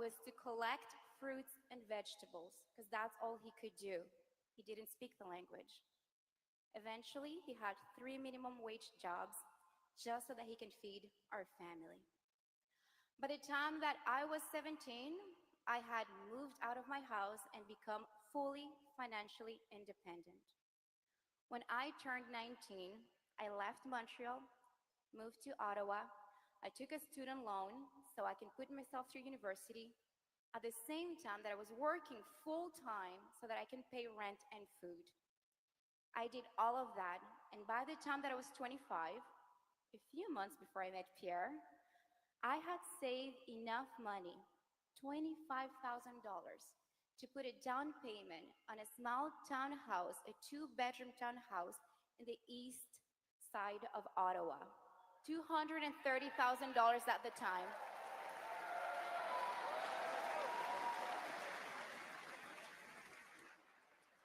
was to collect fruits and vegetables because that's all he could do. He didn't speak the language. Eventually, he had three minimum wage jobs just so that he can feed our family. By the time that I was 17, I had moved out of my house and become fully financially independent. When I turned 19, I left Montreal, moved to Ottawa. I took a student loan so I can put myself through university at the same time that I was working full time so that I can pay rent and food. I did all of that, and by the time that I was 25, a few months before I met Pierre, I had saved enough money, $25,000, to put a down payment on a small townhouse, a two-bedroom townhouse in the east side of Ottawa. $230,000 at the time.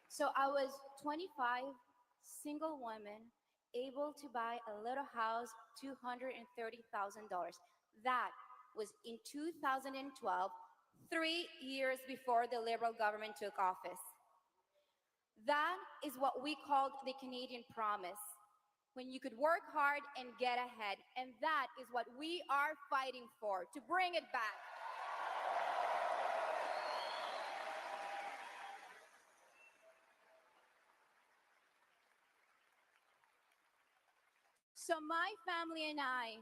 So I was 25, single woman, able to buy a little house, $230,000. That was in 2012, 3 years before the Liberal government took office. That is what we called the Canadian promise, when you could work hard and get ahead. And that is what we are fighting for, to bring it back. So my family and I,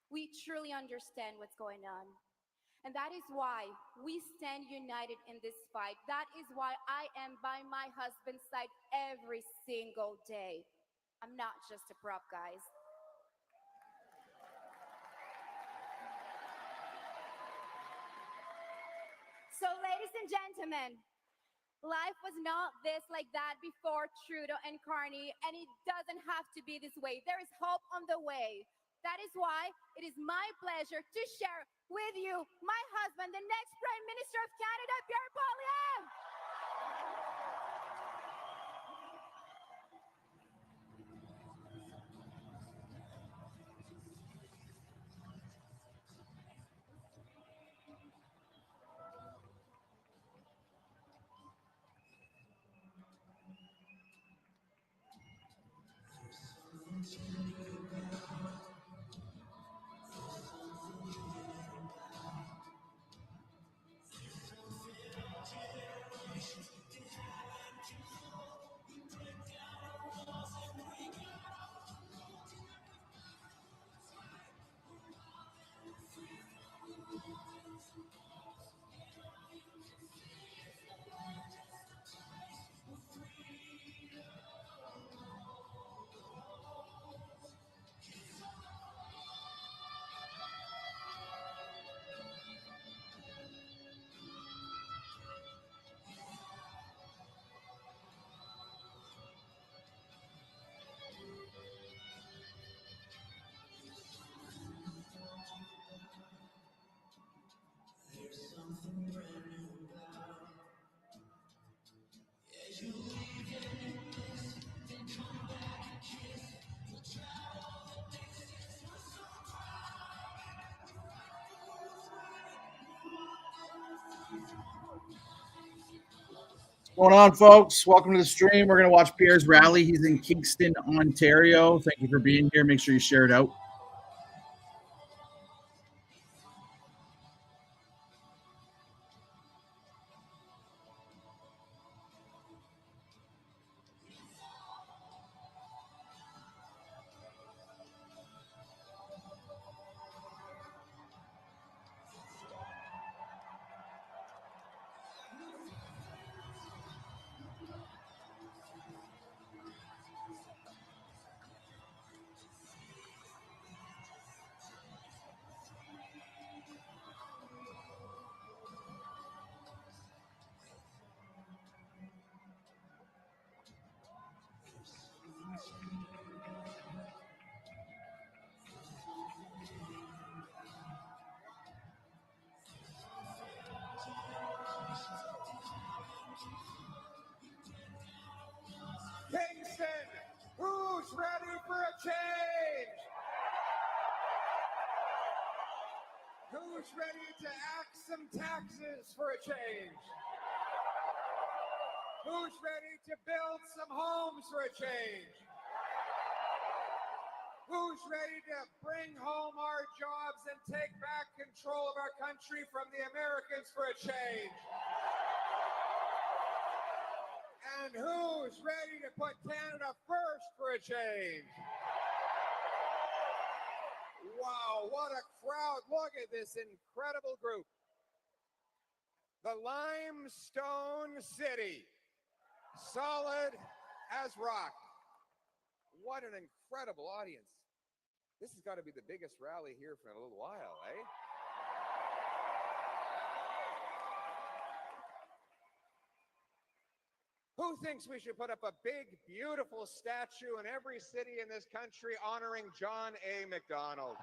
we truly understand what's going on. And that is why we stand united in this fight. That is why I am by my husband's side every single day. I'm not just a prop, guys. So, ladies and gentlemen, life was not this like that before Trudeau and Carney, and it doesn't have to be this way. There is hope on the way. That is why it is my pleasure to share with you my husband, the next Prime Minister of Canada, Pierre Poilievre. What's going on, folks? Welcome to the stream. We're going to watch Pierre's rally. He's in Kingston, Ontario. Thank you for being here. Make sure you share it out. Who's ready to axe some taxes for a change? Who's ready to build some homes for a change? Who's ready to bring home our jobs and take back control of our country from the Americans for a change? And who's ready to put Canada first for a change? Wow, what a crowd. Look at this incredible group. The Limestone City, solid as rock. What an incredible audience. This has got to be the biggest rally here for a little while, eh? Who thinks we should put up a big, beautiful statue in every city in this country honoring John A. Macdonald?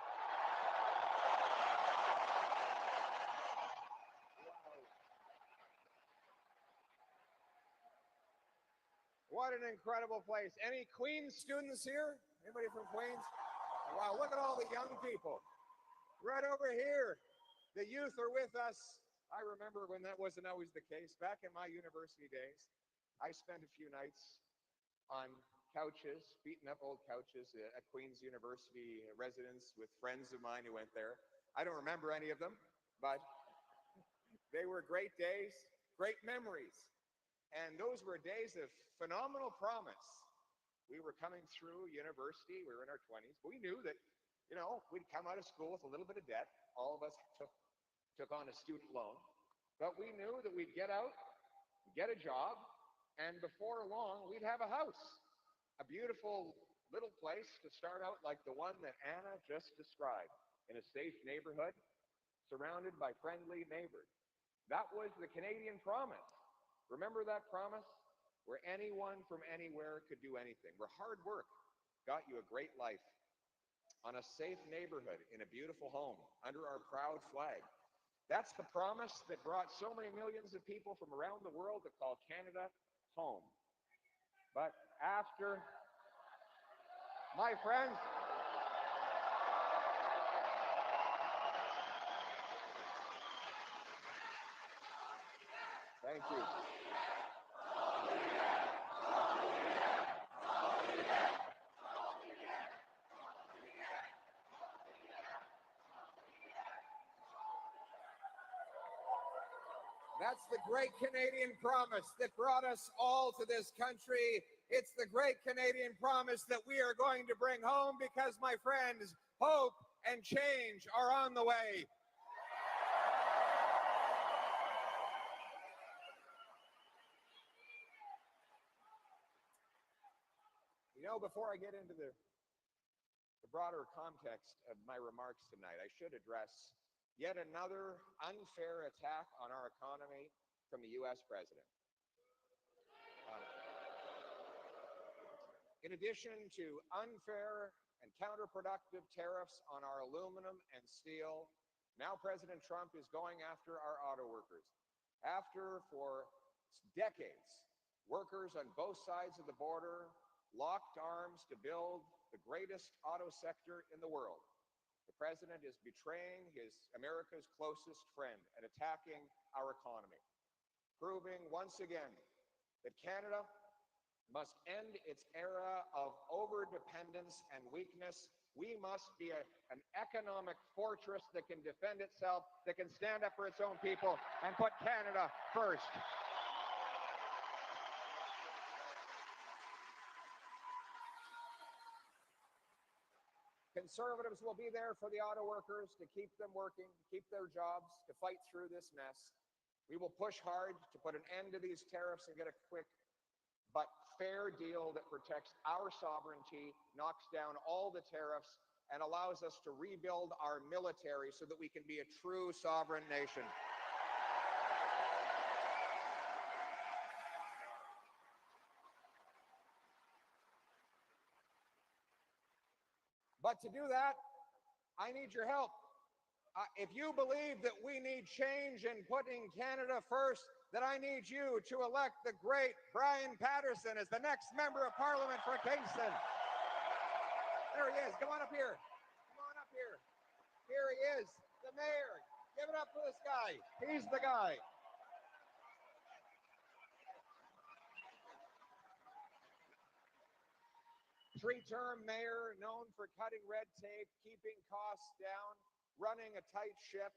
What an incredible place. Any Queens students here? Anybody from Queens? Wow, look at all the young people. Right over here. The youth are with us. I remember when that wasn't always the case. Back in my university days, I spent a few nights on couches, beaten up old couches at Queen's University residence with friends of mine who went there. I don't remember any of them, but they were great days, great memories. And those were days of phenomenal promise. We were coming through university, we were in our 20s, but we knew that, we'd come out of school with a little bit of debt. All of us took on a student loan, but we knew that we'd get out, get a job, and before long, we'd have a house, a beautiful little place to start out like the one that Anna just described, in a safe neighborhood, surrounded by friendly neighbors. That was the Canadian promise. Remember that promise? Where anyone from anywhere could do anything, where hard work got you a great life, on a safe neighborhood, in a beautiful home, under our proud flag. That's the promise that brought so many millions of people from around the world to call Canada home. But after, my friends, thank you. That's the great Canadian promise that brought us all to this country. It's the great Canadian promise that we are going to bring home because, my friends, hope and change are on the way. Before I get into the broader context of my remarks tonight, I should address yet another unfair attack on our economy from the U.S. president. In addition to unfair and counterproductive tariffs on our aluminum and steel, now President Trump is going after our auto workers. After, for decades, workers on both sides of the border locked arms to build the greatest auto sector in the world, the president is betraying America's closest friend and attacking our economy, proving once again that Canada must end its era of overdependence and weakness. We must be an economic fortress that can defend itself, that can stand up for its own people and put Canada first. Conservatives will be there for the auto workers to keep them working, keep their jobs, to fight through this mess. We will push hard to put an end to these tariffs and get a quick but fair deal that protects our sovereignty, knocks down all the tariffs, and allows us to rebuild our military so that we can be a true sovereign nation. But to do that, I need your help. If you believe that we need change in putting Canada first, then I need you to elect the great Brian Patterson as the next member of Parliament for Kingston. There he is. Come on up here. Come on up here. Here he is, the mayor. Give it up for this guy. He's the guy. Three-term mayor, known for cutting red tape, keeping costs down, running a tight ship,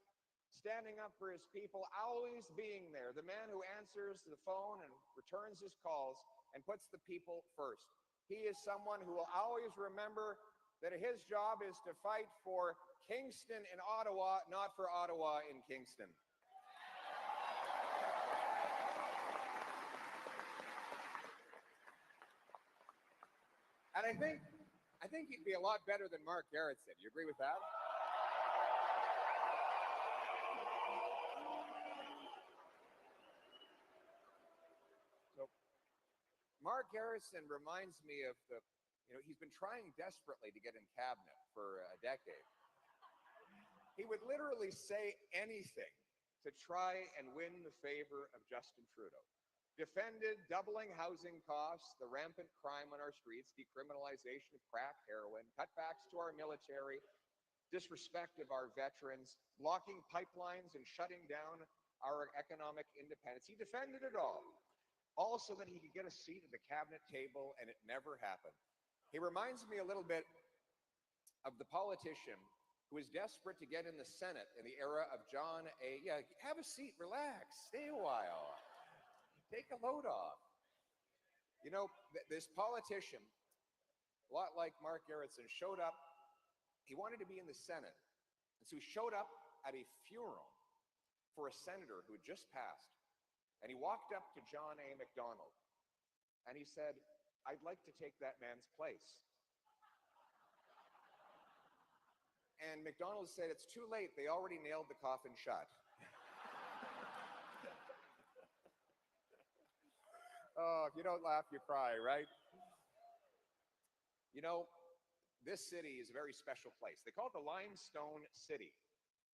standing up for his people, always being there. The man who answers the phone and returns his calls and puts the people first. He is someone who will always remember that his job is to fight for Kingston in Ottawa, not for Ottawa in Kingston. And I think he'd be a lot better than Mark Garrettson. You agree with that? So Mark Garrettson reminds me of he's been trying desperately to get in cabinet for a decade. He would literally say anything to try and win the favor of Justin Trudeau. Defended doubling housing costs, the rampant crime on our streets, decriminalization of crack heroin, cutbacks to our military, disrespect of our veterans, blocking pipelines and shutting down our economic independence. He defended it all so that he could get a seat at the cabinet table, and it never happened. He reminds me a little bit of the politician who was desperate to get in the Senate in the era of John A. Yeah, have a seat, relax, stay a while. Take a load off. You know, this politician, a lot like Mark Garrettson, showed up. He wanted to be in the Senate. And so he showed up at a funeral for a senator who had just passed. And he walked up to John A. MacDonald. And he said, "I'd like to take that man's place." And MacDonald said, "It's too late. They already nailed the coffin shut." Oh, if you don't laugh, you cry, right? You know, this city is a very special place. They call it the Limestone City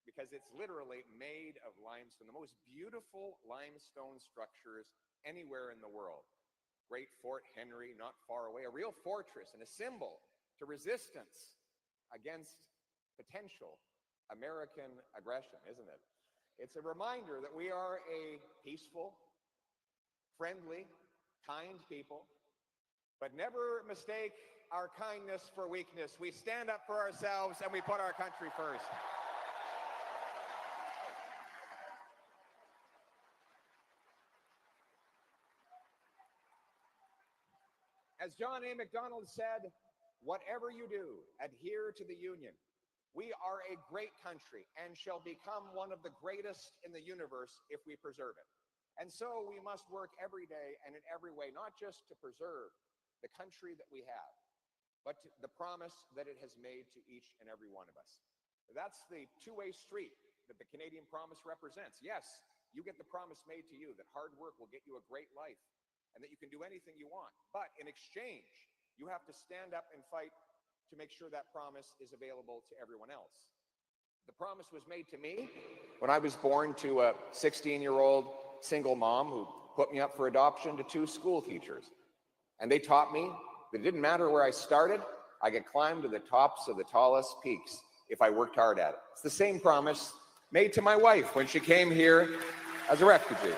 because it's literally made of limestone, the most beautiful limestone structures anywhere in the world. Great Fort Henry, not far away, a real fortress and a symbol to resistance against potential American aggression, isn't it? It's a reminder that we are a peaceful, friendly, kind people, but never mistake our kindness for weakness. We stand up for ourselves and we put our country first. As John A. MacDonald said, "Whatever you do, adhere to the Union. We are a great country and shall become one of the greatest in the universe if we preserve it. And so we must work every day and in every way, not just to preserve the country that we have, but the promise that it has made to each and every one of us." That's the two-way street that the Canadian promise represents. Yes, you get the promise made to you that hard work will get you a great life and that you can do anything you want. But in exchange, you have to stand up and fight to make sure that promise is available to everyone else. The promise was made to me when I was born to a 16-year-old single mom who put me up for adoption to two school teachers. And they taught me that it didn't matter where I started, I could climb to the tops of the tallest peaks if I worked hard at it. It's the same promise made to my wife when she came here as a refugee.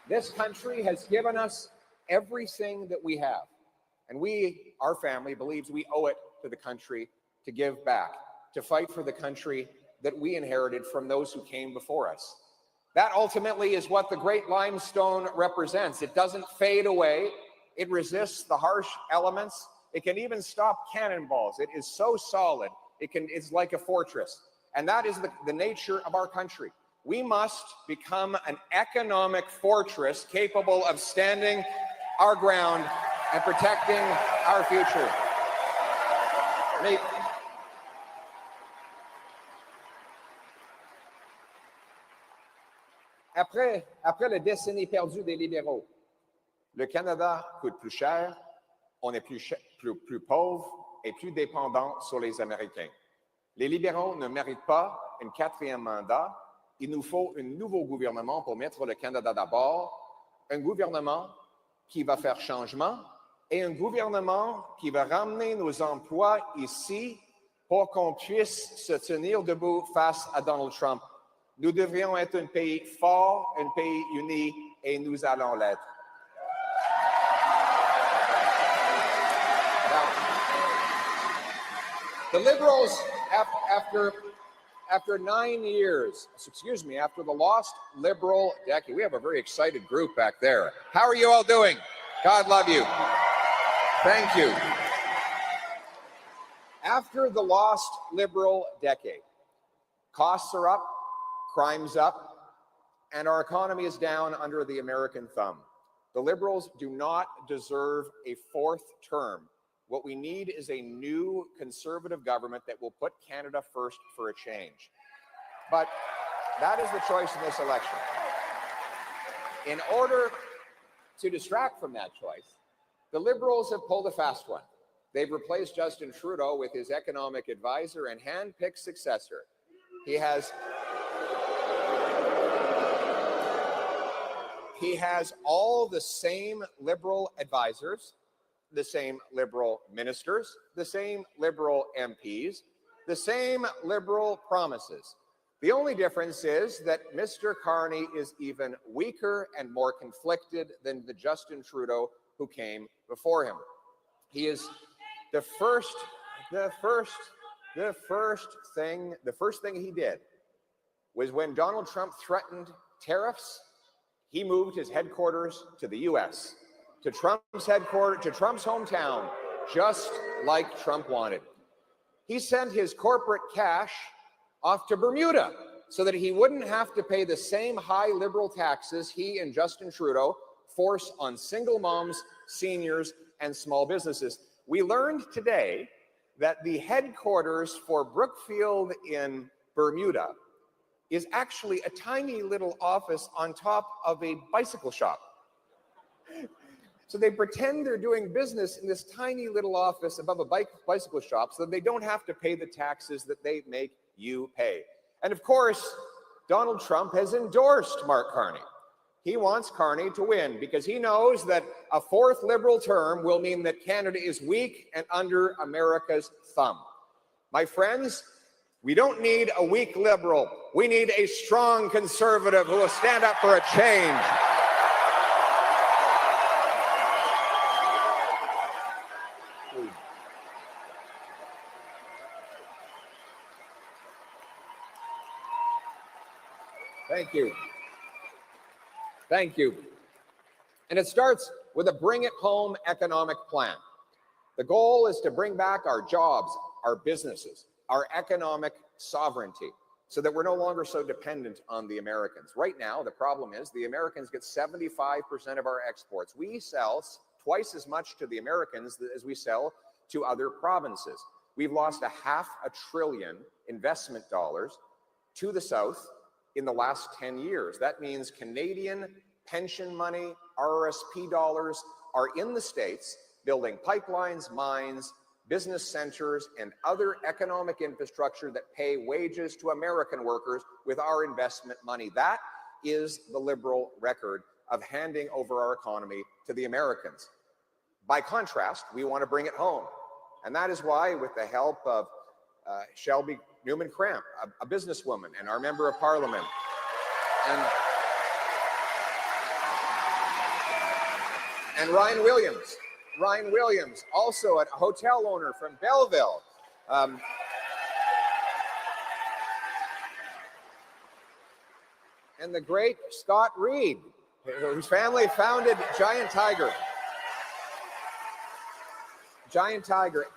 This country has given us everything that we have. And we, our family, believes we owe it to the country to give back, to fight for the country that we inherited from those who came before us. That ultimately is what the Great Limestone represents. It doesn't fade away. It resists the harsh elements. It can even stop cannonballs. It is so solid. It's like a fortress. And that is the nature of our country. We must become an economic fortress capable of standing our ground and protecting our future. Après la décennie perdue des libéraux, le Canada coûte plus cher, on est plus pauvre et plus dépendant sur les Américains. Les libéraux ne méritent pas un quatrième mandat. Il nous faut un nouveau gouvernement pour mettre le Canada d'abord, un gouvernement qui va faire changement et un gouvernement qui va ramener nos emplois ici pour qu'on puisse se tenir debout face à Donald Trump. Nous devrions être un pays fort, un pays uni, et nous allons l'être. Now, the Liberals, after 9 years, after the lost Liberal decade, we have a very excited group back there. How are you all doing? God love you. Thank you. After the lost Liberal decade, costs are up, crime's up, and our economy is down under the American thumb. The Liberals do not deserve a fourth term. What we need is a new Conservative government that will put Canada first for a change. But that is the choice in this election. In order to distract from that choice, the Liberals have pulled a fast one. They've replaced Justin Trudeau with his economic advisor and hand-picked successor. He has all the same Liberal advisors, the same Liberal ministers, the same Liberal MPs, the same Liberal promises. The only difference is that Mr. Carney is even weaker and more conflicted than the Justin Trudeau who came before him. He is the first thing he did was when Donald Trump threatened tariffs, he moved his headquarters to the US, to Trump's headquarters, to Trump's hometown, just like Trump wanted. He sent his corporate cash off to Bermuda so that he wouldn't have to pay the same high Liberal taxes he and Justin Trudeau force on single moms, seniors, and small businesses. We learned today that the headquarters for Brookfield in Bermuda is actually a tiny little office on top of a bicycle shop. So they pretend they're doing business in this tiny little office above a bicycle shop so that they don't have to pay the taxes that they make you pay. And of course, Donald Trump has endorsed Mark Carney. He wants Carney to win because he knows that a fourth Liberal term will mean that Canada is weak and under America's thumb. My friends, we don't need a weak Liberal. We need a strong Conservative who will stand up for a change. Thank you. Thank you. And it starts with a bring it home economic plan. The goal is to bring back our jobs, our businesses, our economic sovereignty, so that we're no longer so dependent on the Americans. Right now, the problem is the Americans get 75% of our exports. We sell twice as much to the Americans as we sell to other provinces. We've lost $500 billion investment dollars to the South in the last 10 years. That means Canadian pension money, RRSP dollars are in the States building pipelines, mines, business centers, and other economic infrastructure that pay wages to American workers with our investment money. That is the Liberal record of handing over our economy to the Americans. By contrast, we want to bring it home. And that is why, with the help of Shelby Newman-Cramp, a businesswoman and our member of parliament, and Ryan Williams, also a hotel owner from Belleville. And the great Scott Reed, whose family founded Giant Tiger.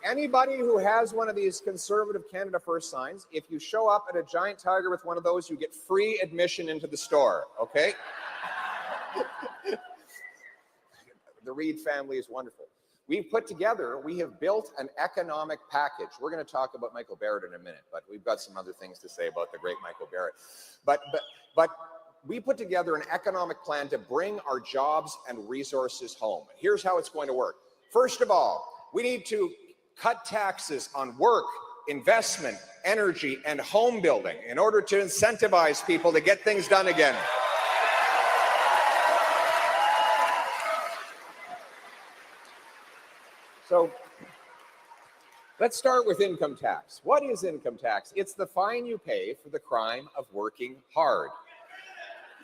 Anybody who has one of these Conservative Canada First signs, if you show up at a Giant Tiger with one of those, you get free admission into the store, okay? The Reed family is wonderful. We have built an economic package. We're going to talk about Michael Barrett in a minute, but we've got some other things to say about the great Michael Barrett. But we put together an economic plan to bring our jobs and resources home. Here's how it's going to work. First of all, we need to cut taxes on work, investment, energy, and home building in order to incentivize people to get things done again. So let's start with income tax. What is income tax? It's the fine you pay for the crime of working hard.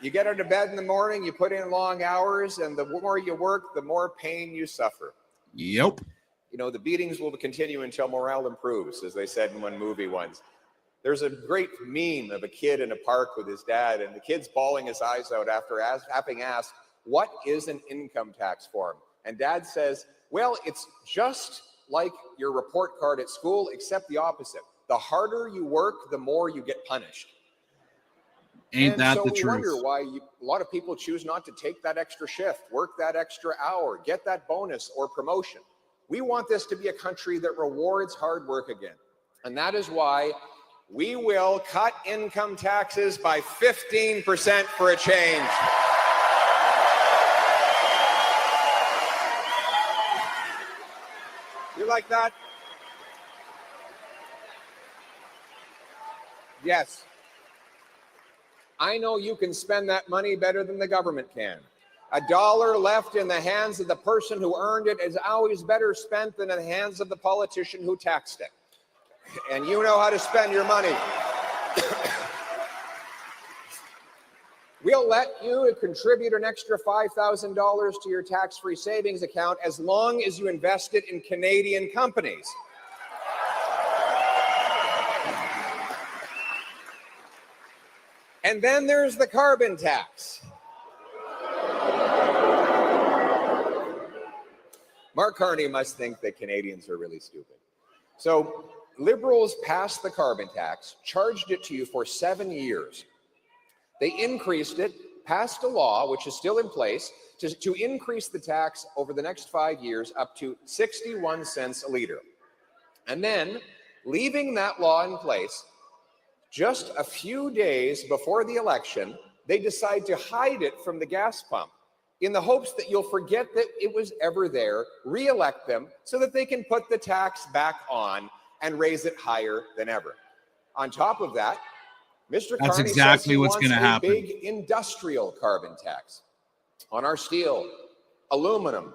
You get out of bed in the morning, you put in long hours, and the more you work, the more pain you suffer. Yep. You know, the beatings will continue until morale improves, as they said in one movie once. There's a great meme of a kid in a park with his dad, and the kid's bawling his eyes out after having asked, what is an income tax form? And dad says, well, it's just like your report card at school, except the opposite. The harder you work, the more you get punished. Ain't that the truth? So we wonder why a lot of people choose not to take that extra shift, work that extra hour, get that bonus or promotion. We want this to be a country that rewards hard work again. And that is why we will cut income taxes by 15% for a change. You like that? Yes. I know you can spend that money better than the government can. A dollar left in the hands of the person who earned it is always better spent than in the hands of the politician who taxed it. And you know how to spend your money. We'll let you contribute an extra $5,000 to your tax-free savings account as long as you invest it in Canadian companies. And then there's the carbon tax. Mark Carney must think that Canadians are really stupid. So Liberals passed the carbon tax, charged it to you for 7 years. They increased it, passed a law, which is still in place, to increase the tax over the next 5 years up to 61 cents a liter. And then, leaving that law in place, just a few days before the election, they decide to hide it from the gas pump in the hopes that you'll forget that it was ever there, re-elect them so that they can put the tax back on and raise it higher than ever. On top of that, Mr. That's Carney exactly says he what's wants going to a happen. big industrial carbon tax on our steel, aluminum,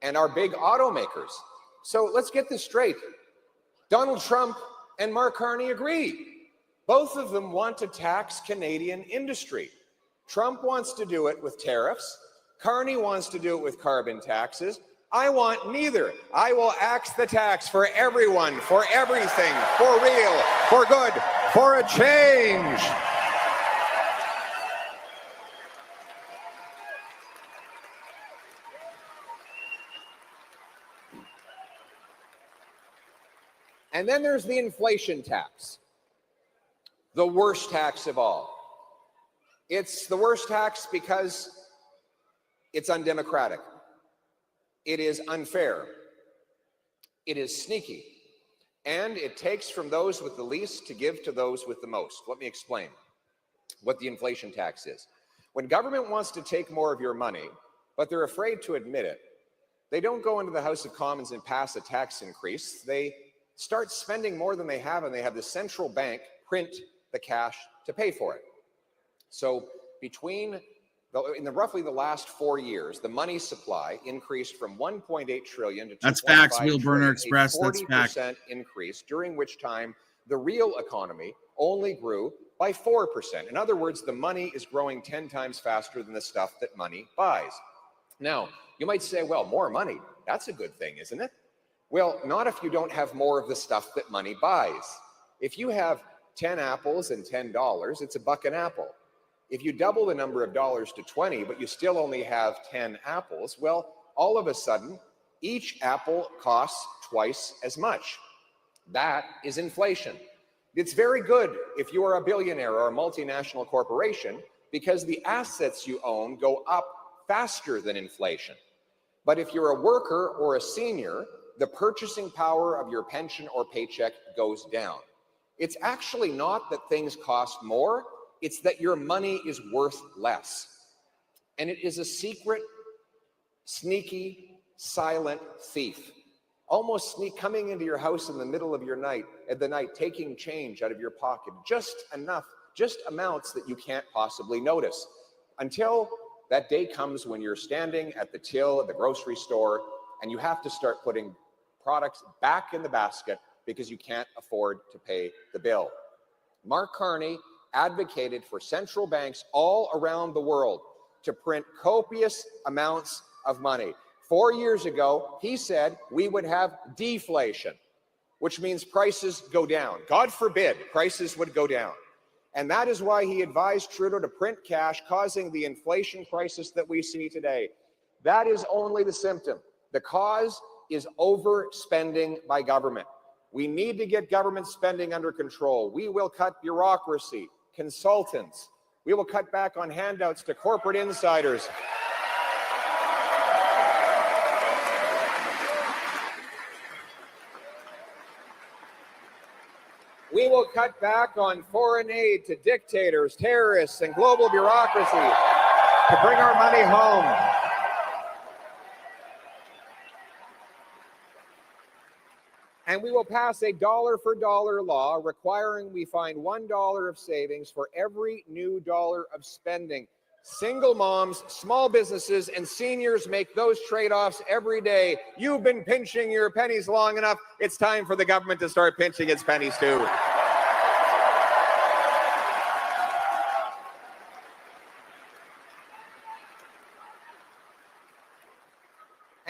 and our big automakers. So let's get this straight. Donald Trump and Mark Carney agree. Both of them want to tax Canadian industry. Trump wants to do it with tariffs. Carney wants to do it with carbon taxes. I want neither. I will axe the tax for everyone, for everything, for real, for good, for a change. And then there's the inflation tax, the worst tax of all. It's the worst tax because it's undemocratic. It is unfair. It is sneaky. And it takes from those with the least to give to those with the most. Let me explain what the inflation tax is. When government wants to take more of your money, but they're afraid to admit it, they don't go into the House of Commons and pass a tax increase. They start spending more than they have, and they have the central bank print the cash to pay for it. So in roughly the last 4 years, the money supply increased from 1.8 trillion to 2.5 That's facts, trillion, Wheelburner Express. a 40% That's facts. increase, during which time the real economy only grew by 4%. In other words, the money is growing 10 times faster than the stuff that money buys. Now, you might say, well, more money, that's a good thing, isn't it? Well, not if you don't have more of the stuff that money buys. If you have 10 apples and $10, it's $1 an apple. If you double the number of dollars to 20, but you still only have 10 apples, well, all of a sudden, each apple costs twice as much. That is inflation. It's very good if you are a billionaire or a multinational corporation because the assets you own go up faster than inflation. But if you're a worker or a senior, the purchasing power of your pension or paycheck goes down. It's actually not that things cost more, it's that your money is worth less. And it is a secret, sneaky, silent thief. Almost coming into your house in the middle of the night, taking change out of your pocket, just amounts that you can't possibly notice. Until that day comes when you're standing at the till at the grocery store and you have to start putting products back in the basket because you can't afford to pay the bill. Mark Carney advocated for central banks all around the world to print copious amounts of money. 4 years ago, he said we would have deflation, which means prices go down. God forbid prices would go down. And that is why he advised Trudeau to print cash, causing the inflation crisis that we see today. That is only the symptom. The cause is overspending by government. We need to get government spending under control. We will cut bureaucracy, consultants. We will cut back on handouts to corporate insiders. We will cut back on foreign aid to dictators, terrorists, and global bureaucracy to bring our money home. And we will pass a dollar-for-dollar law requiring we find $1 of savings for every new dollar of spending. Single moms, small businesses, and seniors make those trade-offs every day. You've been pinching your pennies long enough. It's time for the government to start pinching its pennies too.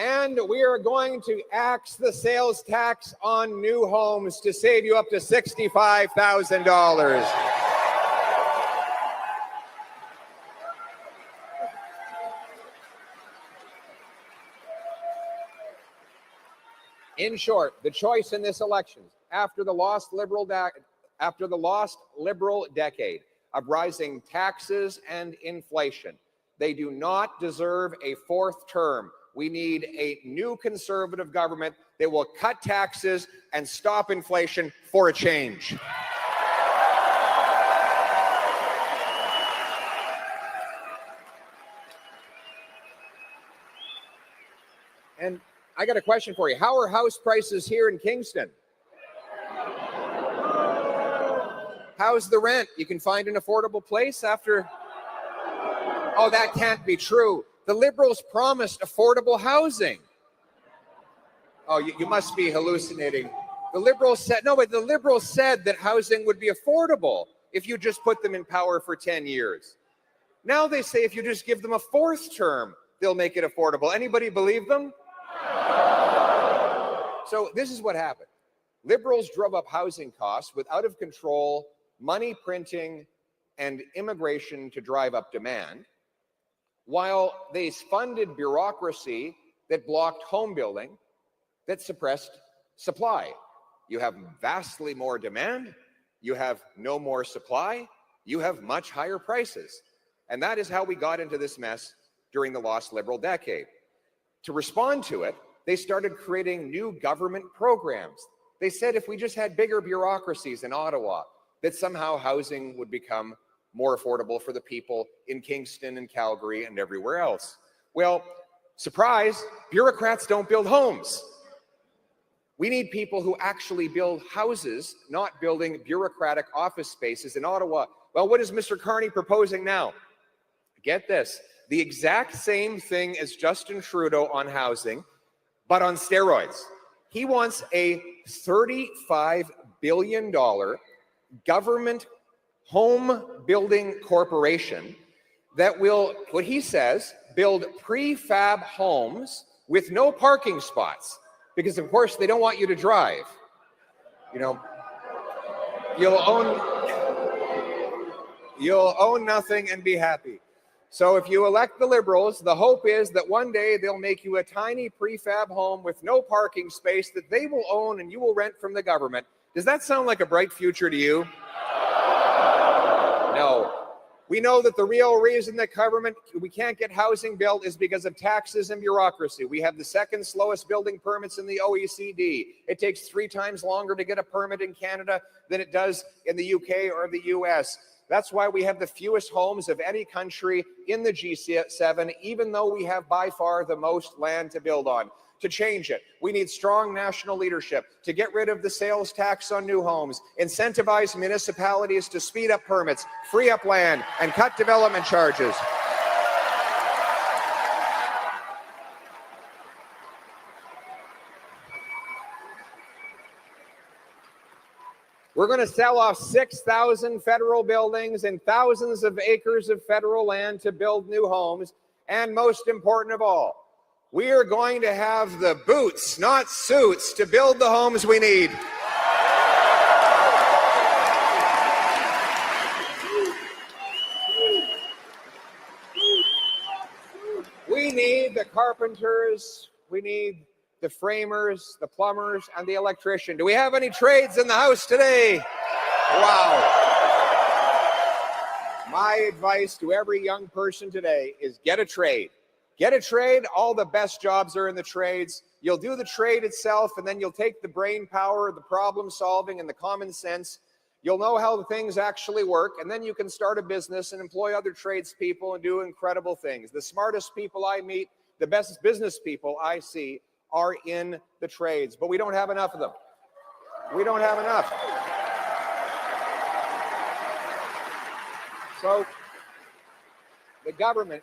And we are going to axe the sales tax on new homes to save you up to $65,000. In short, the choice in this election, after the lost Liberal decade of rising taxes and inflation, they do not deserve a fourth term. We need a new Conservative government that will cut taxes and stop inflation for a change. And I got a question for you. How are house prices here in Kingston? How's the rent? You can find an affordable place after... Oh, that can't be true. The Liberals promised affordable housing. Oh, you must be hallucinating. The Liberals said, no, but the Liberals said that housing would be affordable if you just put them in power for 10 years. Now they say if you just give them a fourth term, they'll make it affordable. Anybody believe them? So this is what happened. Liberals drove up housing costs with out of control money printing and immigration to drive up demand, while they funded bureaucracy that blocked home building, that suppressed supply. You have vastly more demand, you have no more supply, you have much higher prices. And that is how we got into this mess during the lost Liberal decade. To respond to it, they started creating new government programs. They said if we just had bigger bureaucracies in Ottawa, that somehow housing would become more affordable for the people in Kingston and Calgary and everywhere else. Well, surprise, bureaucrats don't build homes. We need people who actually build houses, not building bureaucratic office spaces in Ottawa. Well, what is Mr. Carney proposing now? Get this, the exact same thing as Justin Trudeau on housing, but on steroids. He wants a $35 billion government home building corporation that will, what he says, build prefab homes with no parking spots. Because of course they don't want you to drive. You know, you'll own nothing and be happy. So if you elect the Liberals, the hope is that one day they'll make you a tiny prefab home with no parking space that they will own and you will rent from the government. Does that sound like a bright future to you? No. We know that the real reason that we can't get housing built is because of taxes and bureaucracy. We have the second slowest building permits in the OECD. It takes 3 times longer to get a permit in Canada than it does in the UK or the US. That's why we have the fewest homes of any country in the G7, even though we have by far the most land to build on. To change it, we need strong national leadership to get rid of the sales tax on new homes, incentivize municipalities to speed up permits, free up land, and cut development charges. We're going to sell off 6,000 federal buildings and thousands of acres of federal land to build new homes. And most important of all, we are going to have the boots, not suits, to build the homes we need. We need the carpenters, we need the framers, the plumbers, and the electrician. Do we have any trades in the house today? Wow. My advice to every young person today is get a trade. Get a trade. All the best jobs are in the trades. You'll do the trade itself, and then you'll take the brain power, the problem solving, and the common sense. You'll know how the things actually work, and then you can start a business and employ other tradespeople and do incredible things. The smartest people I meet, the best business people I see, are in the trades, but we don't have enough of them. We don't have enough. So the government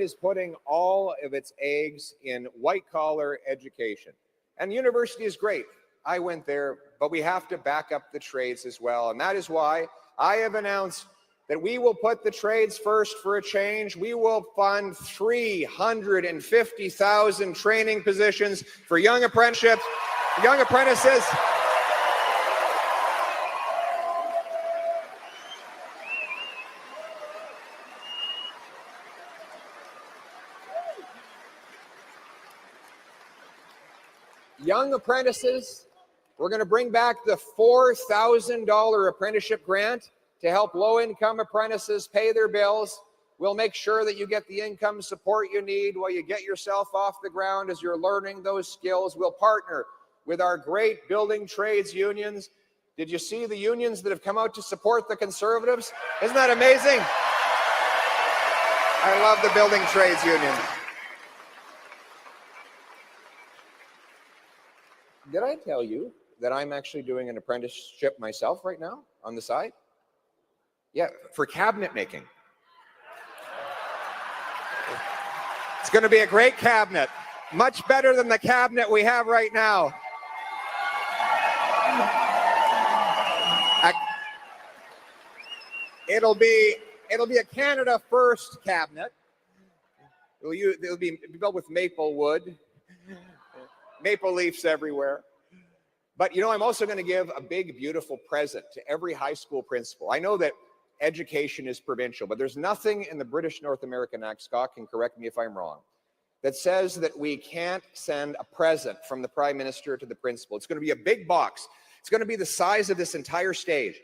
is putting all of its eggs in white-collar education. And university is great. I went there, but we have to back up the trades as well. And that is why I have announced that we will put the trades first for a change. We will fund 350,000 training positions for young apprenticeships, young apprentices. Young apprentices, we're going to bring back the $4,000 apprenticeship grant to help low-income apprentices pay their bills. We'll make sure that you get the income support you need while you get yourself off the ground as you're learning those skills. We'll partner with our great building trades unions. Did you see the unions that have come out to support the Conservatives? Isn't that amazing? I love the building trades union. Did I tell you that I'm actually doing an apprenticeship myself right now on the side? Yeah, for cabinet making. It's going to be a great cabinet, much better than the cabinet we have right now. It'll be a Canada First cabinet. It'll be built with maple wood, maple leaves everywhere. But you know, I'm also going to give a big, beautiful present to every high school principal. I know that education is provincial, but there's nothing in the British North American Act, Scott can correct me if I'm wrong, that says that we can't send a present from the Prime Minister to the principal. It's going to be a big box. It's going to be the size of this entire stage.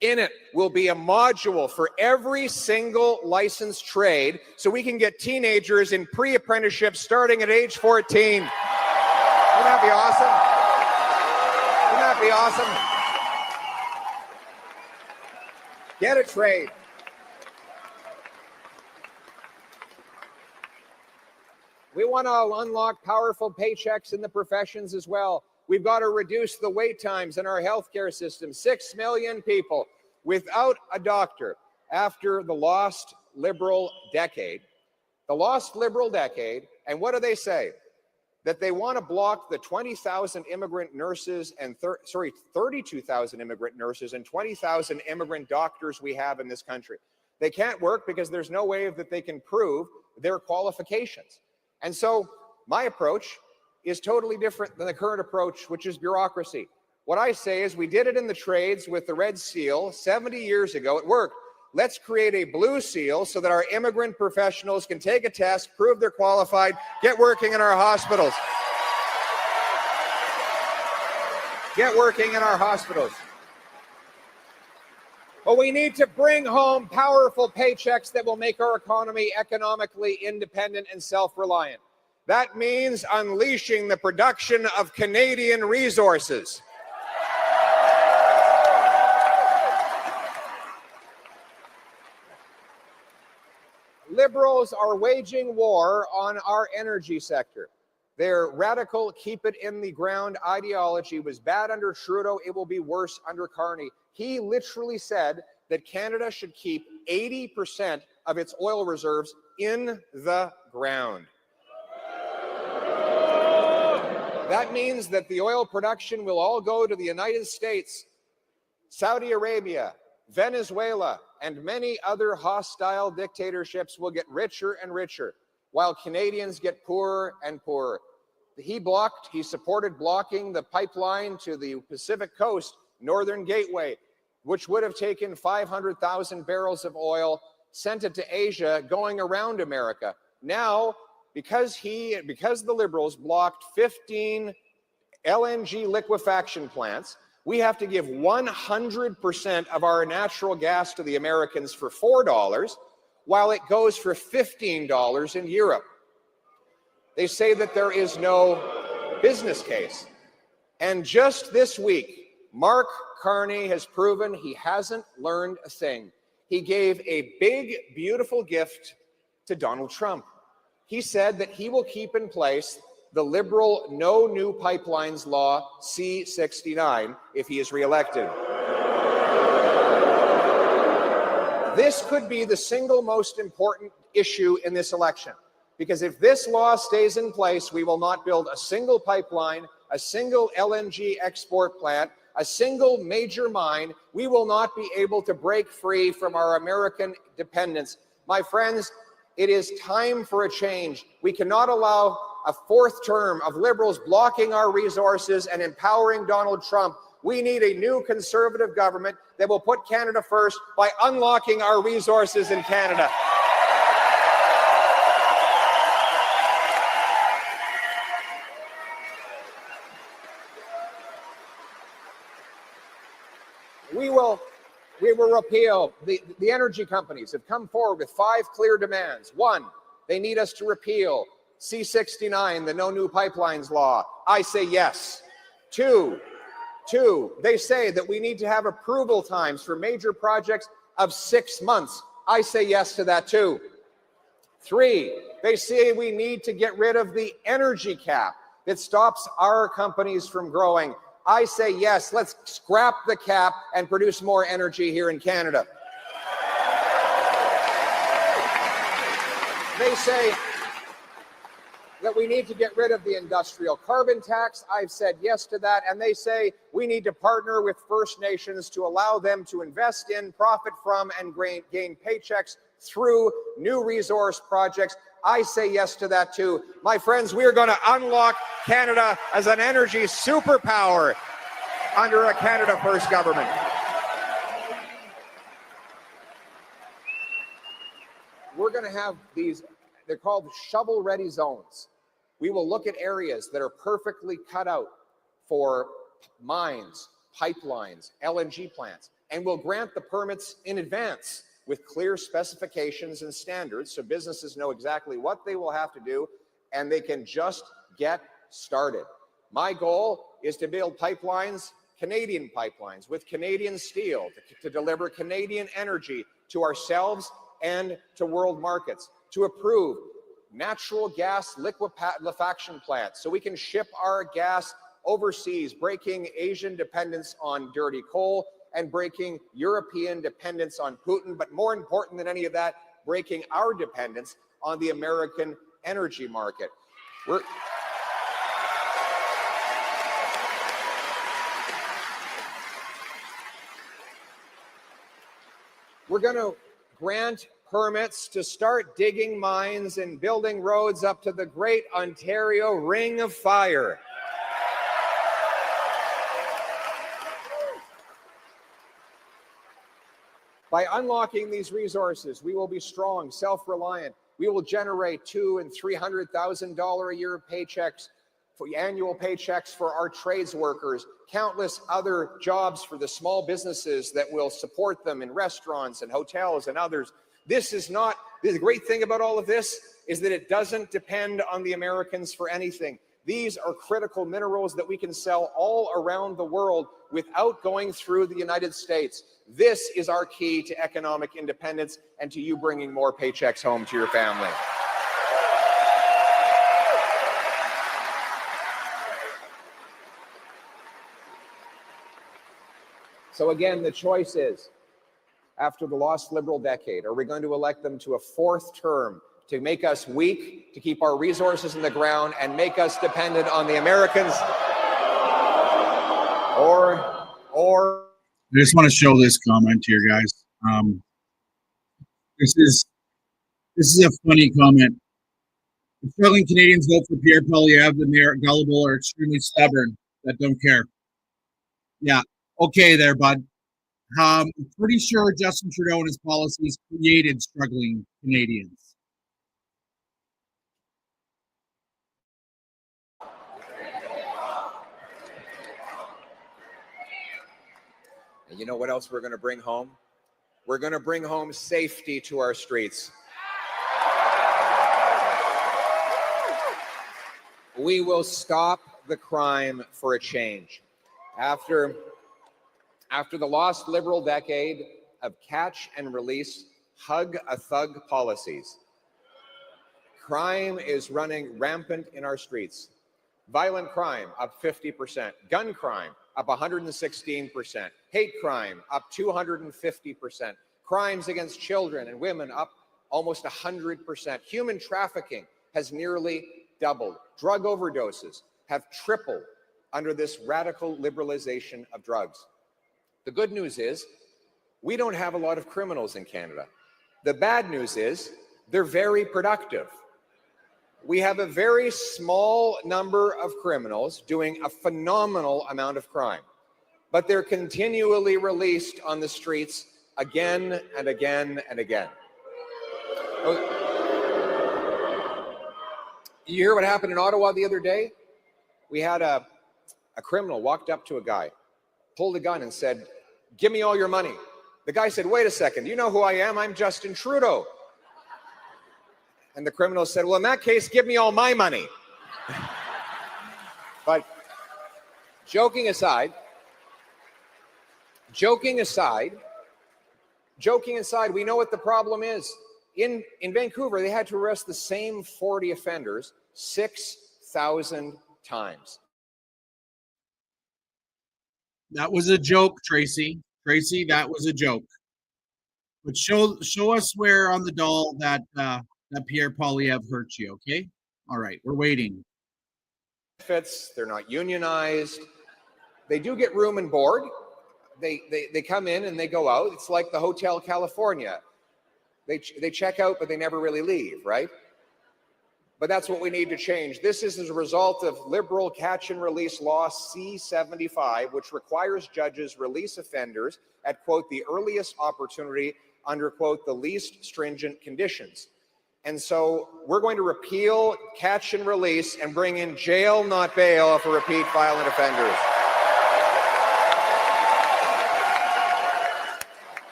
In it will be a module for every single licensed trade so we can get teenagers in pre-apprenticeship starting at age 14. Wouldn't that be awesome? Wouldn't that be awesome? Get a trade. We want to unlock powerful paychecks in the professions as well. We've got to reduce the wait times in our healthcare system. 6 million people without a doctor after the lost Liberal decade. The lost Liberal decade. And what do they say? That they want to block the 20,000 immigrant nurses and 32,000 immigrant nurses and 20,000 immigrant doctors we have in this country. They can't work because there's no way that they can prove their qualifications. And so my approach is totally different than the current approach, which is bureaucracy. What I say is we did it in the trades with the Red Seal 70 years ago. It worked. Let's create a blue seal so that our immigrant professionals can take a test, prove they're qualified, get working in our hospitals. Get working in our hospitals. But we need to bring home powerful paychecks that will make our economy economically independent and self-reliant. That means unleashing the production of Canadian resources. Liberals are waging war on our energy sector. Their radical keep it in the ground ideology was bad under Trudeau. It will be worse under Carney. He literally said that Canada should keep 80% of its oil reserves in the ground. That means that the oil production will all go to the United States, Saudi Arabia, Venezuela, and many other hostile dictatorships will get richer and richer, while Canadians get poorer and poorer. He supported blocking the pipeline to the Pacific Coast, Northern Gateway, which would have taken 500,000 barrels of oil, sent it to Asia, going around America. Now, because the Liberals blocked 15 LNG liquefaction plants, we have to give 100% of our natural gas to the Americans for $4, while it goes for $15 in Europe. They say that there is no business case. And just this week, Mark Carney has proven he hasn't learned a thing. He gave a big, beautiful gift to Donald Trump. He said that he will keep in place the Liberal No New Pipelines Law, C-69, if he is reelected. This could be the single most important issue in this election, because if this law stays in place, we will not build a single pipeline, a single LNG export plant, a single major mine. We will not be able to break free from our American dependence. My friends, it is time for a change. We cannot allow a fourth term of Liberals blocking our resources and empowering Donald Trump. We need a new Conservative government that will put Canada first by unlocking our resources in Canada. We will repeal. The energy companies have come forward with 5 clear demands. 1, they need us to repeal C-69, the No New Pipelines Law. I say yes. 2, they say that we need to have approval times for major projects of 6 months. I say yes to that too. 3, they say we need to get rid of the energy cap that stops our companies from growing. I say yes, let's scrap the cap and produce more energy here in Canada. They say that we need to get rid of the industrial carbon tax. I've said yes to that. And they say we need to partner with First Nations to allow them to invest in, profit from, and gain paychecks through new resource projects. I say yes to that too. My friends, we are going to unlock Canada as an energy superpower under a Canada First government. We're going to have these, they're called shovel-ready zones. We will look at areas that are perfectly cut out for mines, pipelines, LNG plants, and we'll grant the permits in advance with clear specifications and standards so businesses know exactly what they will have to do and they can just get started. My goal is to build pipelines, Canadian pipelines, with Canadian steel to deliver Canadian energy to ourselves and to world markets, to approve natural gas liquefaction plants so we can ship our gas overseas, breaking Asian dependence on dirty coal and breaking European dependence on Putin, but more important than any of that, breaking our dependence on the American energy market. We're going to grant permits to start digging mines and building roads up to the Great Ontario Ring of Fire. By unlocking these resources, we will be strong, self-reliant. We will generate $200,000 and $300,000 a year paychecks, for annual paychecks for our trades workers, countless other jobs for the small businesses that will support them in restaurants and hotels and others. The great thing about all of this is that it doesn't depend on the Americans for anything. These are critical minerals that we can sell all around the world without going through the United States. This is our key to economic independence and to you bringing more paychecks home to your family. So again, the choice is, after the lost Liberal decade, are we going to elect them to a 4th term to make us weak, to keep our resources in the ground, and make us dependent on the Americans, or I just want to show this comment here, guys. This is a funny comment. The struggling Canadians vote for Pierre Poilievre, and they are gullible or extremely stubborn that don't care. Yeah, okay there, bud. I'm pretty sure Justin Trudeau and his policies created struggling Canadians. And you know what else we're going to bring home? We're going to bring home safety to our streets. We will stop the crime for a change. After the lost Liberal decade of catch and release, hug a thug policies, crime is running rampant in our streets. Violent crime up 50%, gun crime up 116%, hate crime up 250%, crimes against children and women up almost 100%. Human trafficking has nearly doubled. Drug overdoses have tripled under this radical liberalization of drugs. The good news is we don't have a lot of criminals in Canada. The bad news is they're very productive. We have a very small number of criminals doing a phenomenal amount of crime, but they're continually released on the streets again and again and again. You hear what happened in Ottawa the other day? We had a criminal walked up to a guy, pulled a gun and said, "Give me all your money." The guy said, "Wait a second, you know who I am? I'm Justin Trudeau." And the criminal said, "Well, in that case, give me all my money." But joking aside, we know what the problem is. In Vancouver, they had to arrest the same 40 offenders 6,000 times. That was a joke, Tracy. Tracy, that was a joke. But show us where on the doll that Pierre Poilievre hurt you, okay? All right, we're waiting. They're not unionized. They do get room and board. They come in and they go out. It's like the Hotel California. They check out, but they never really leave, right? But that's what we need to change. This is as a result of Liberal catch and release law C-75, which requires judges release offenders at, quote, the earliest opportunity under, quote, the least stringent conditions. And so we're going to repeal catch and release and bring in jail, not bail, for repeat violent offenders.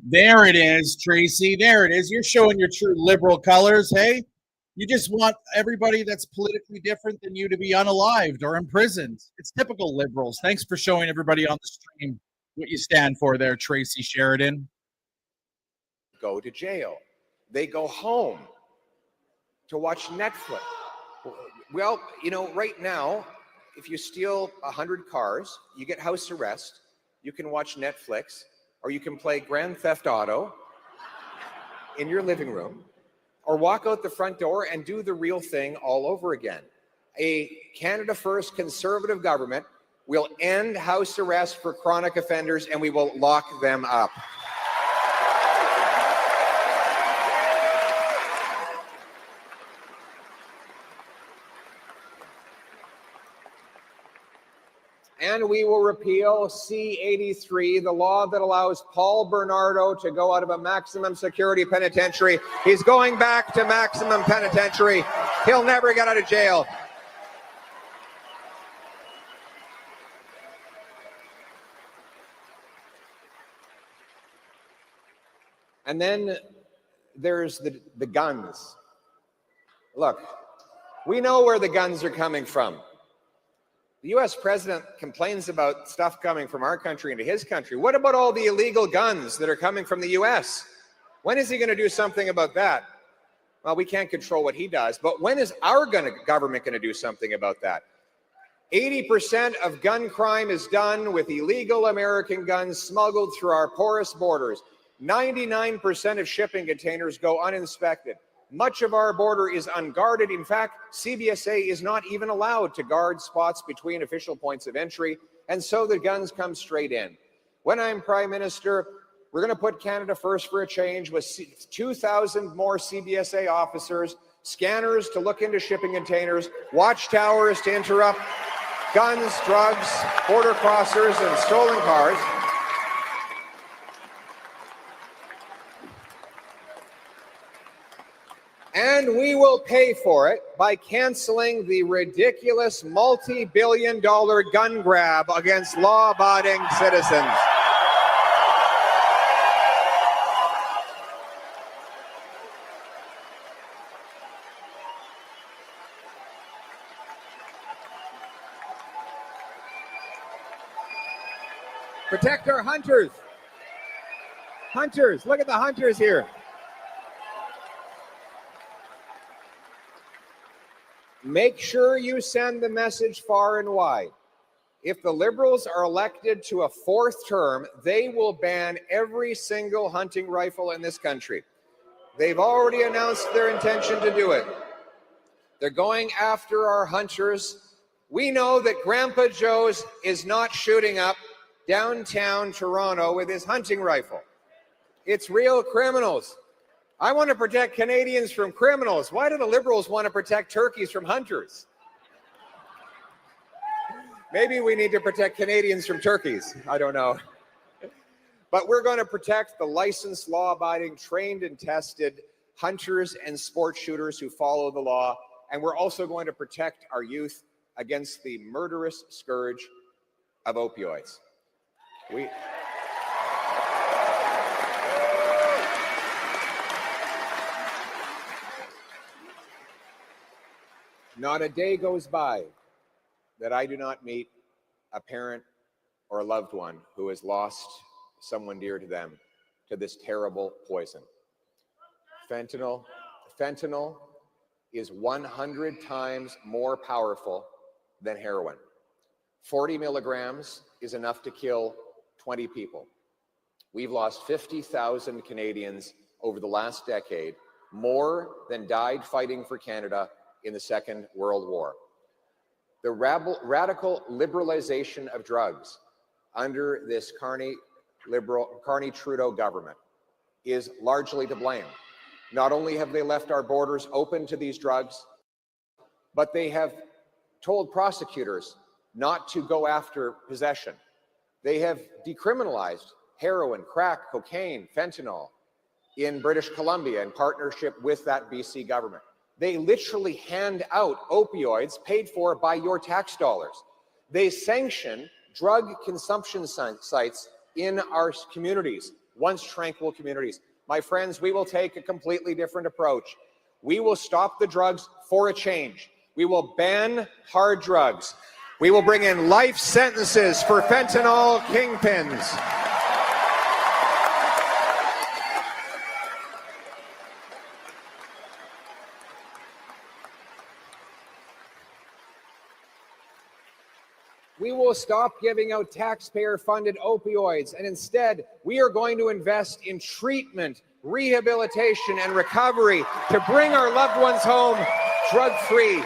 There it is, Tracy. There it is. You're showing your true liberal colors, hey? You just want everybody that's politically different than you to be unalived or imprisoned. It's typical liberals. Thanks for showing everybody on the stream what you stand for there, Tracy Sheridan. Go to jail. They go home to watch Netflix. Well, you know, right now, if you steal 100 cars, you get house arrest, you can watch Netflix, or you can play Grand Theft Auto in your living room, or walk out the front door and do the real thing all over again. A Canada First conservative government will end house arrest for chronic offenders, and we will lock them up. And we will repeal C-83, the law that allows Paul Bernardo to go out of a maximum security penitentiary. He's going back to maximum penitentiary. He'll never get out of jail. And then there's the guns. Look, we know where the guns are coming from. The US president complains about stuff coming from our country into his country. What about all the illegal guns that are coming from the US? When is he going to do something about that? Well, we can't control what he does, but when is our government going to do something about that? 80% of gun crime is done with illegal American guns smuggled through our porous borders. 99% of shipping containers go uninspected. Much of our border is unguarded. In fact, CBSA is not even allowed to guard spots between official points of entry, and so the guns come straight in. When I'm Prime Minister, we're going to put Canada first for a change with 2,000 more CBSA officers, scanners to look into shipping containers, watchtowers to interrupt guns, drugs, border crossers, and stolen cars. And we will pay for it by canceling the ridiculous multi-billion-dollar gun grab against law-abiding citizens. Protect our hunters. Hunters, look at the hunters here. Make sure you send the message far and wide. If the Liberals are elected to a fourth term, they will ban every single hunting rifle in this country. They've already announced their intention to do it. They're going after our hunters. We know that Grandpa Joe's is not shooting up downtown Toronto with his hunting rifle. It's real criminals. I want to protect Canadians from criminals. Why do the Liberals want to protect turkeys from hunters? Maybe we need to protect Canadians from turkeys. I don't know. But we're going to protect the licensed, law-abiding, trained and tested hunters and sport shooters who follow the law. And we're also going to protect our youth against the murderous scourge of opioids. Not a day goes by that I do not meet a parent or a loved one who has lost someone dear to them to this terrible poison. Fentanyl is 100 times more powerful than heroin. 40 milligrams is enough to kill 20 people. We've lost 50,000 Canadians over the last decade, more than died fighting for Canada in the Second World War. The radical liberalization of drugs under this Carney-Trudeau government is largely to blame. Not only have they left our borders open to these drugs, but they have told prosecutors not to go after possession. They have decriminalized heroin, crack, cocaine, fentanyl in British Columbia in partnership with that BC government. They literally hand out opioids paid for by your tax dollars. They sanction drug consumption sites in our communities, once tranquil communities. My friends, we will take a completely different approach. We will stop the drugs for a change. We will ban hard drugs. We will bring in life sentences for fentanyl kingpins. We will stop giving out taxpayer-funded opioids, and instead, we are going to invest in treatment, rehabilitation, and recovery to bring our loved ones home drug-free.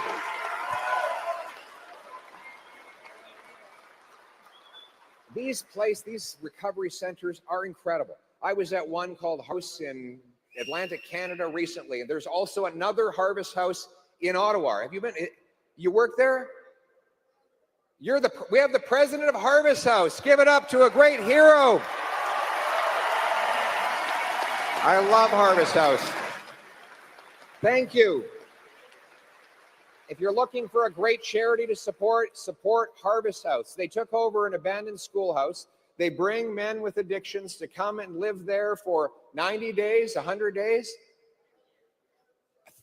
These recovery centers are incredible. I was at one called House in Atlantic Canada recently, and there's also another Harvest House in Ottawa. Have you been? You work there? We have the president of Harvest House. Give it up to a great hero. I love Harvest House. Thank you. If you're looking for a great charity to support Harvest House. They took over an abandoned schoolhouse. They bring men with addictions to come and live there for 90 days, 100 days,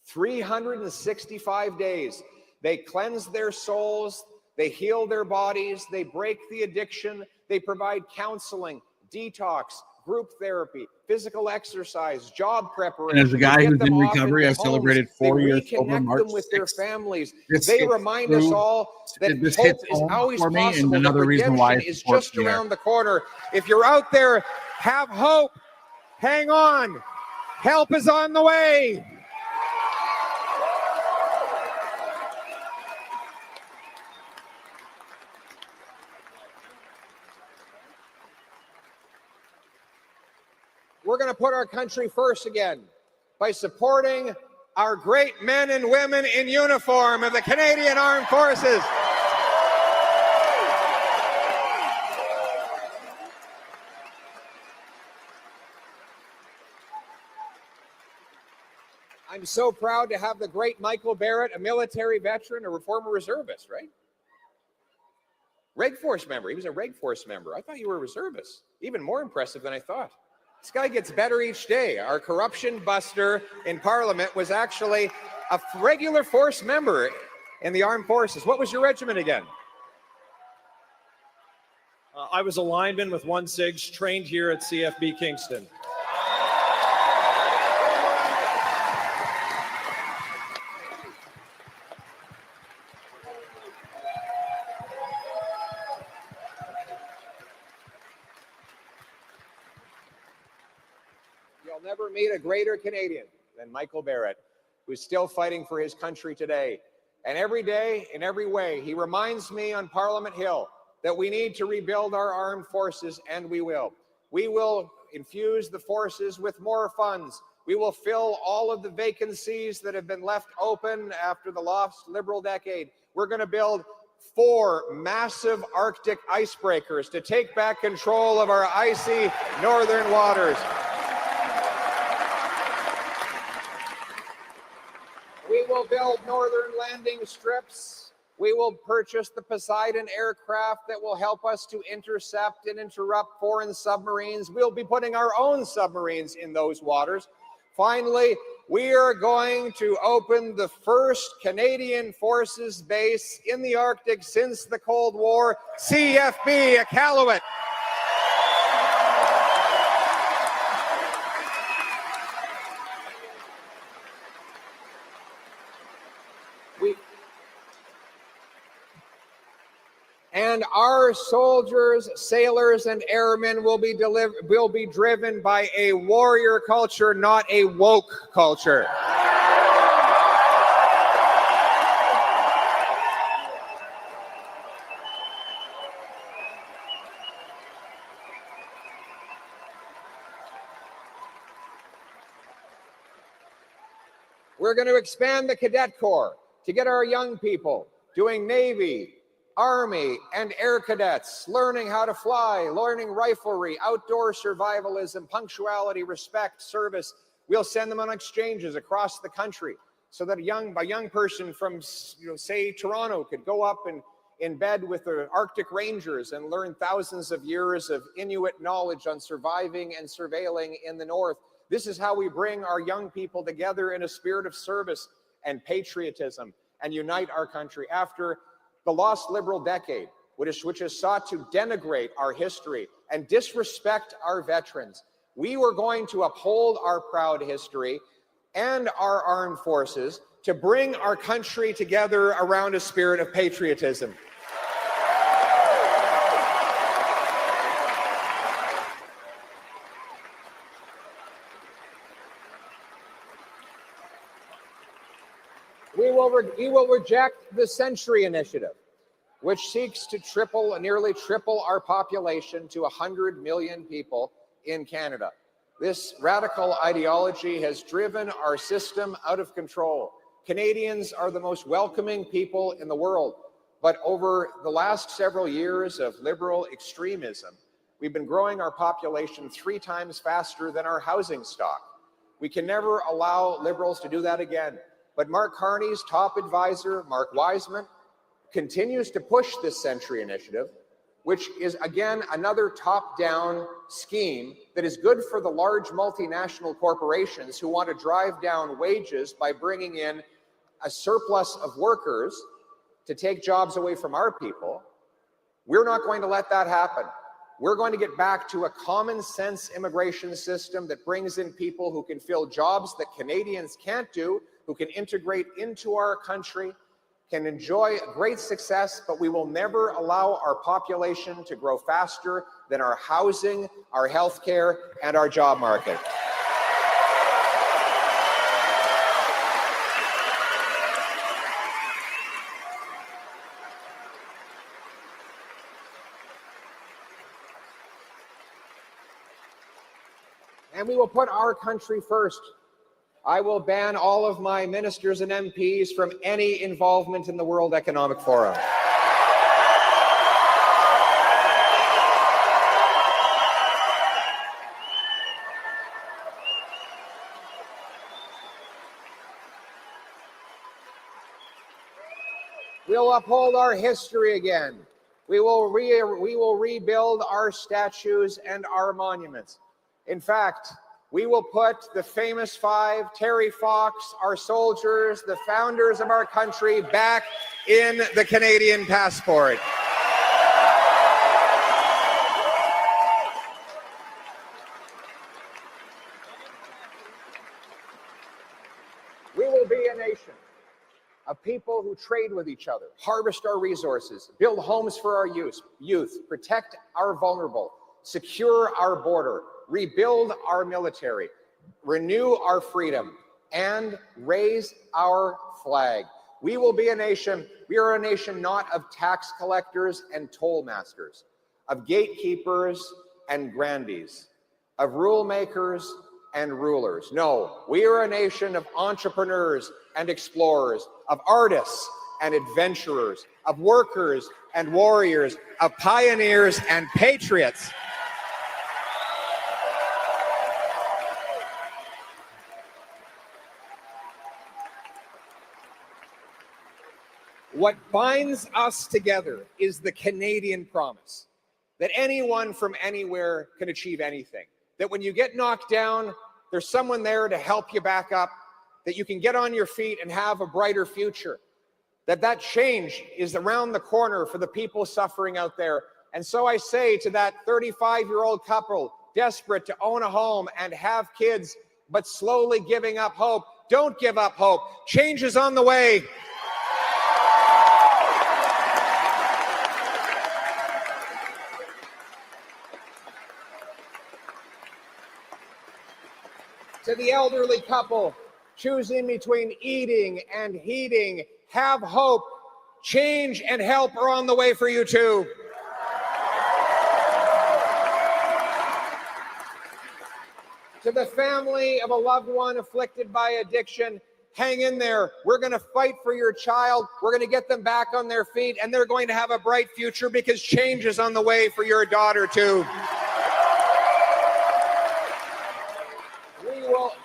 365 days. They cleanse their souls. They heal their bodies, they break the addiction, they provide counseling, detox, group therapy, physical exercise, job preparation. And as a guy who's in recovery, I celebrated 4 years over March 6th. Them with their families. They remind us all that hope is always possible. And another reason why is just around the corner. If you're out there, have hope. Hang on. Help is on the way. We're going to put our country first again by supporting our great men and women in uniform of the Canadian Armed Forces. I'm so proud to have the great Michael Barrett, a military veteran, a former reservist, right? Reg Force member. He was a Reg Force member. I thought you were a reservist. Even more impressive than I thought. This guy gets better each day. Our corruption buster in Parliament was actually a regular force member in the armed forces. What was your regiment again? I was a lineman with 1 SIGs, trained here at CFB Kingston. You'll never meet a greater Canadian than Michael Barrett, who's still fighting for his country today. And every day, in every way, he reminds me on Parliament Hill that we need to rebuild our armed forces, and we will. We will infuse the forces with more funds. We will fill all of the vacancies that have been left open after the lost Liberal decade. We're going to build 4 massive Arctic icebreakers to take back control of our icy northern waters. We will build northern landing strips. We will purchase the Poseidon aircraft that will help us to intercept and interrupt foreign submarines. We'll be putting our own submarines in those waters. Finally, we are going to open the first Canadian Forces base in the Arctic since the Cold War, CFB Iqaluit. And our soldiers, sailors, and airmen will be driven by a warrior culture, not a woke culture. We're going to expand the Cadet Corps to get our young people doing Navy, Army, and Air Cadets, learning how to fly, learning riflery, outdoor survivalism, punctuality, respect, service. We'll send them on exchanges across the country so that a young person from, say, Toronto could go up and in bed with the Arctic Rangers and learn thousands of years of Inuit knowledge on surviving and surveilling in the North. This is how we bring our young people together in a spirit of service and patriotism and unite our country. After the lost Liberal decade, which has sought to denigrate our history and disrespect our veterans, we were going to uphold our proud history and our armed forces to bring our country together around a spirit of patriotism. We will reject the Century Initiative, which seeks to nearly triple our population to 100 million people in Canada. This radical ideology has driven our system out of control. Canadians are the most welcoming people in the world, but over the last several years of liberal extremism, we've been growing our population 3 times faster than our housing stock. We can never allow Liberals to do that again. But Mark Carney's top advisor, Mark Wiseman, continues to push this Century Initiative, which is, again, another top-down scheme that is good for the large multinational corporations who want to drive down wages by bringing in a surplus of workers to take jobs away from our people. We're not going to let that happen. We're going to get back to a common sense immigration system that brings in people who can fill jobs that Canadians can't do, who can integrate into our country, can enjoy great success, but we will never allow our population to grow faster than our housing, our healthcare, and our job market. And we will put our country first. I will ban all of my ministers and MPs from any involvement in the World Economic Forum. We'll uphold our history again. We will rebuild our statues and our monuments. In fact, we will put the famous five, Terry Fox, our soldiers, the founders of our country, back in the Canadian passport. We will be a nation of people who trade with each other, harvest our resources, build homes for our youth, protect our vulnerable, secure our border, rebuild our military, renew our freedom, and raise our flag. We will be a nation, we are a nation not of tax collectors and toll masters, of gatekeepers and grandees, of rule makers and rulers. No, we are a nation of entrepreneurs and explorers, of artists and adventurers, of workers and warriors, of pioneers and patriots. What binds us together is the Canadian promise that anyone from anywhere can achieve anything. That when you get knocked down, there's someone there to help you back up, that you can get on your feet and have a brighter future. That change is around the corner for the people suffering out there. And so I say to that 35-year-old couple desperate to own a home and have kids, but slowly giving up hope, don't give up hope. Change is on the way. To the elderly couple choosing between eating and heating, have hope. Change and help are on the way for you too. To the family of a loved one afflicted by addiction, hang in there. We're going to fight for your child. We're going to get them back on their feet, and they're going to have a bright future because change is on the way for your daughter too.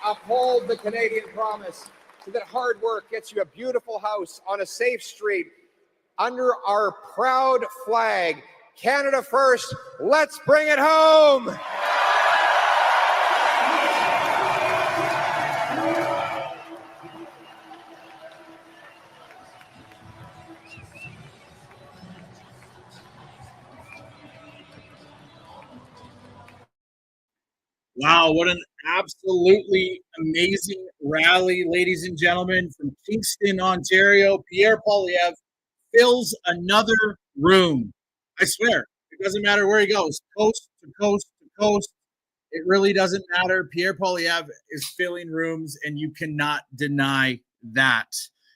Uphold the Canadian promise so that hard work gets you a beautiful house on a safe street under our proud flag. Canada first, let's bring it home. Wow, what an absolutely amazing rally, ladies and gentlemen, from Kingston, Ontario. Pierre Poilievre fills another room. I swear, it doesn't matter where he goes, coast to coast to coast. It really doesn't matter. Pierre Poilievre is filling rooms, and you cannot deny that.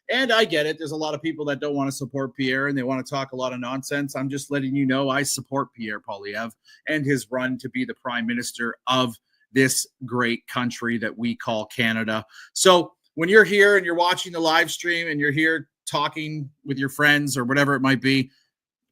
And I get it. There's a lot of people that don't want to support Pierre, and they want to talk a lot of nonsense. I'm just letting you know I support Pierre Poilievre and his run to be the Prime Minister of this great country that we call Canada. So when you're here and you're watching the live stream and you're here talking with your friends or whatever it might be,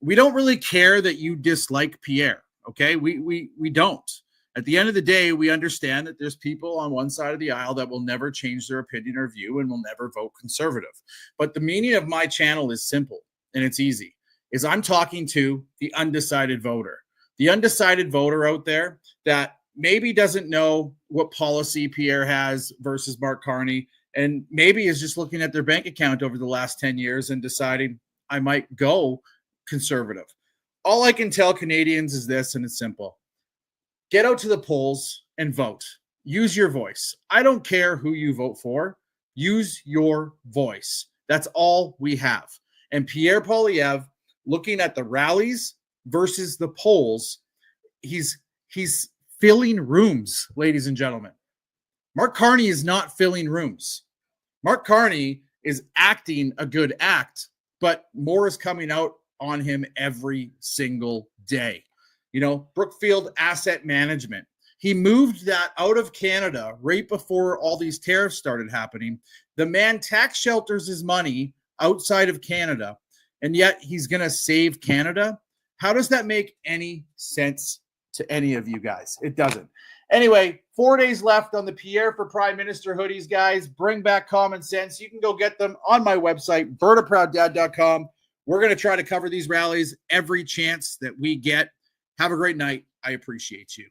we don't really care that you dislike Pierre, okay? We don't. At the end of the day, we understand that there's people on one side of the aisle that will never change their opinion or view and will never vote Conservative. But the meaning of my channel is simple, and it's easy, is I'm talking to the undecided voter. The undecided voter out there that maybe doesn't know what policy Pierre has versus Mark Carney, and maybe is just looking at their bank account over the last 10 years and deciding I might go Conservative. All I can tell Canadians is this, and it's simple. Get out to the polls and vote. Use your voice. I don't care who you vote for. Use your voice. That's all we have. And Pierre Poilievre, looking at the rallies versus the polls, he's filling rooms, ladies and gentlemen. Mark Carney is not filling rooms. Mark Carney is acting a good act, but more is coming out on him every single day. Brookfield Asset Management. He moved that out of Canada right before all these tariffs started happening. The man tax shelters his money outside of Canada, and yet he's going to save Canada. How does that make any sense to any of you guys? It doesn't. Anyway, 4 days left on the Pierre for Prime Minister hoodies, guys. Bring back common sense. You can go get them on my website, BertaProudDad.com. We're going to try to cover these rallies every chance that we get. Have a great night. I appreciate you.